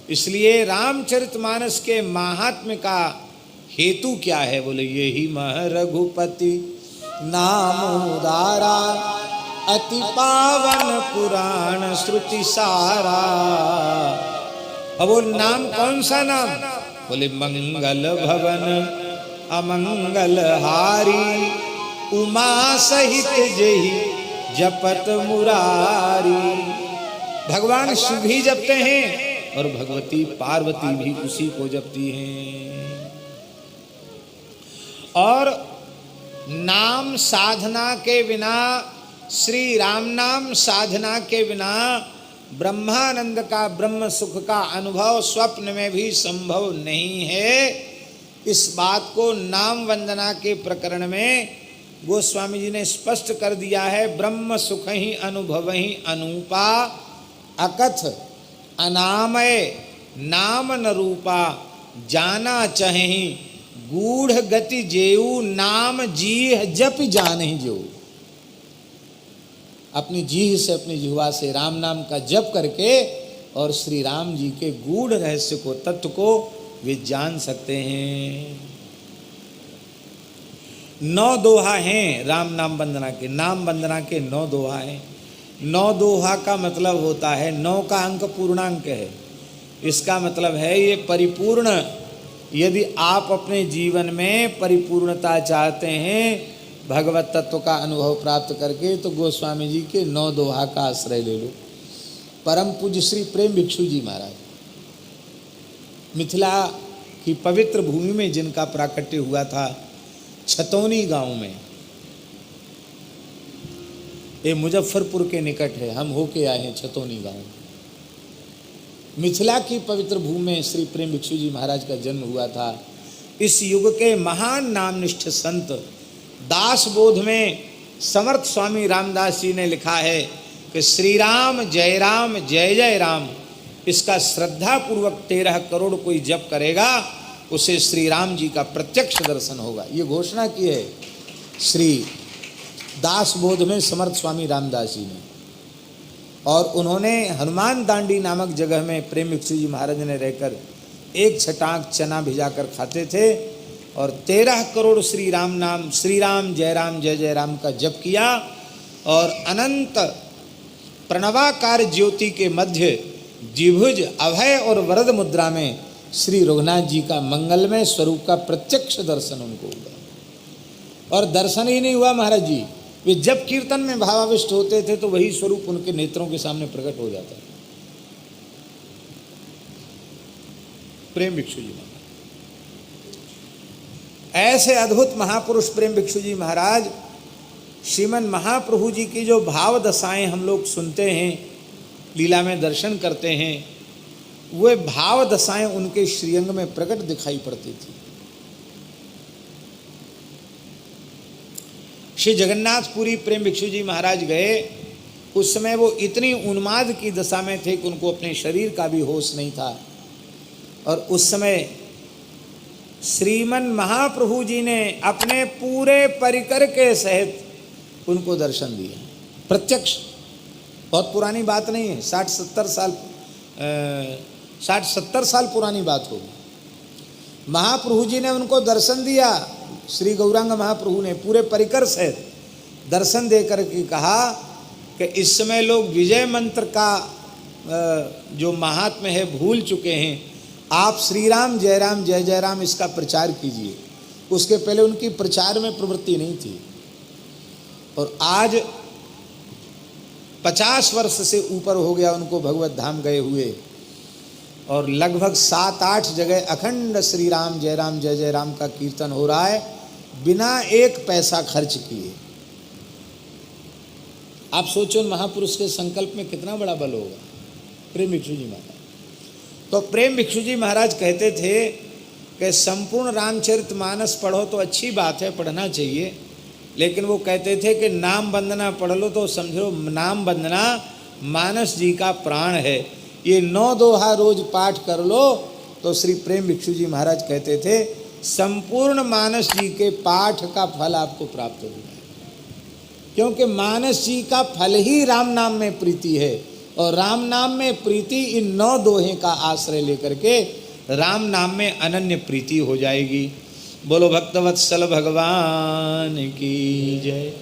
इसलिए रामचरितमानस के महात्म्य का हेतु क्या है? बोले यही मह रघुपति नाम उदारा, अति पावन पुराण श्रुति सारा। अब वो नाम कौन सा नाम? बोले मंगल भवन अमंगल हारी, उमा सहित जही जपत मुरारी। भगवान शिव भी जपते हैं और भगवती पार्वती भी उसी को जपती हैं। और नाम साधना के बिना, श्री राम नाम साधना के बिना ब्रह्मानंद का, ब्रह्म सुख का अनुभव स्वप्न में भी संभव नहीं है। इस बात को नाम वंदना के प्रकरण में गोस्वामी जी ने स्पष्ट कर दिया है। ब्रह्म सुख ही अनुभव ही अनूपा, अकथ अनामय नाम न रूपा, जाना चहि गूढ़ गति जेऊ, नाम जीह जप जान ही जो। अपनी जीह से, अपनी जिह्वा से राम नाम का जप करके और श्री राम जी के गूढ़ रहस्य को, तत्व को वे जान सकते हैं। 9 दोहा हैं राम नाम वंदना के। नाम वंदना के 9 दोहा हैं। 9 दोहा का मतलब होता है, 9 का अंक पूर्णांक है। इसका मतलब है ये परिपूर्ण। यदि आप अपने जीवन में परिपूर्णता चाहते हैं भगवत तत्व का अनुभव प्राप्त करके, तो गोस्वामी जी के 9 दोहा का आश्रय ले लो। परम पूज्य श्री प्रेम भिक्षु जी महाराज, मिथिला की पवित्र भूमि में जिनका प्राकट्य हुआ था, छतौनी गांव में, ये मुजफ्फरपुर के निकट है, हम होके आए हैं छतौनी गांव। मिथिला की पवित्र भूमि में श्री प्रेम भिक्षु जी महाराज का जन्म हुआ था। इस युग के महान नामनिष्ठ संत दासबोध में समर्थ स्वामी रामदास जी ने लिखा है कि श्री राम जय राम, इसका श्रद्धा पूर्वक 13 करोड़ कोई जप करेगा, उसे श्री राम जी का प्रत्यक्ष दर्शन होगा। ये घोषणा की है श्री दासबोध में समर्थ स्वामी रामदास जी ने। और उन्होंने हनुमान दांडी नामक जगह में प्रेम भिक्षु जी महाराज ने रहकर 1 छटाक चना भिजाकर खाते थे और 13 करोड़ श्री राम नाम, श्री राम जय जय राम का जप किया। और अनंत प्रणवाकार ज्योति के मध्य द्विभुज अभय और वरद मुद्रा में श्री रघुनाथ जी का मंगलमय स्वरूप का प्रत्यक्ष दर्शन उनको हुआ। और दर्शन ही नहीं हुआ महाराज जी, वे जब कीर्तन में भावाविष्ट होते थे तो वही स्वरूप उनके नेत्रों के सामने प्रकट हो जाता। प्रेम भिक्षु जी महाराज ऐसे अद्भुत महापुरुष प्रेम भिक्षु जी महाराज, श्रीमन महाप्रभु जी की जो भाव दशाएं हम लोग सुनते हैं, लीला में दर्शन करते हैं, वे भाव दशाएं उनके श्रीअंग में प्रकट दिखाई पड़ती थी। श्री जगन्नाथपुरी प्रेम भिक्षु जी महाराज गए, उस समय वो इतनी उन्माद की दशा में थे कि उनको अपने शरीर का भी होश नहीं था। और उस समय श्रीमन महाप्रभु जी ने अपने पूरे परिकर के सहित उनको दर्शन दिया प्रत्यक्ष। बहुत पुरानी बात नहीं है, 60-70 साल पुरानी बात होगी। महाप्रभु जी ने उनको दर्शन दिया। श्री गौरांग महाप्रभु ने पूरे परिकर से दर्शन देकर के कहा कि इस समय लोग विजय मंत्र का जो महात्म्य है भूल चुके हैं, आप श्री राम जय राम इसका प्रचार कीजिए। उसके पहले उनकी प्रचार में प्रवृत्ति नहीं थी। और आज 50 वर्ष से ऊपर हो गया उनको भगवत धाम गए हुए, और लगभग 7-8 जगह अखंड श्री राम जय राम का कीर्तन हो रहा है बिना 1 पैसा खर्च किए। आप सोचो महापुरुष के संकल्प में कितना बड़ा बल होगा। प्रेम भिक्षु जी महाराज, तो प्रेम भिक्षु जी महाराज कहते थे कि संपूर्ण रामचरितमानस पढ़ो तो अच्छी बात है, पढ़ना चाहिए, लेकिन वो कहते थे कि नाम वंदना पढ़ लो तो समझो नाम वंदना मानस जी का प्राण है। ये 9 दोहा रोज पाठ कर लो तो श्री प्रेम भिक्षु जी महाराज कहते थे संपूर्ण मानस जी के पाठ का फल आपको प्राप्त हो जाएगा। क्योंकि मानस जी का फल ही राम नाम में प्रीति है, और राम नाम में प्रीति इन 9 दोहे का आश्रय लेकर के राम नाम में अनन्य प्रीति हो जाएगी। बोलो भक्तवत्सल भगवान की जय।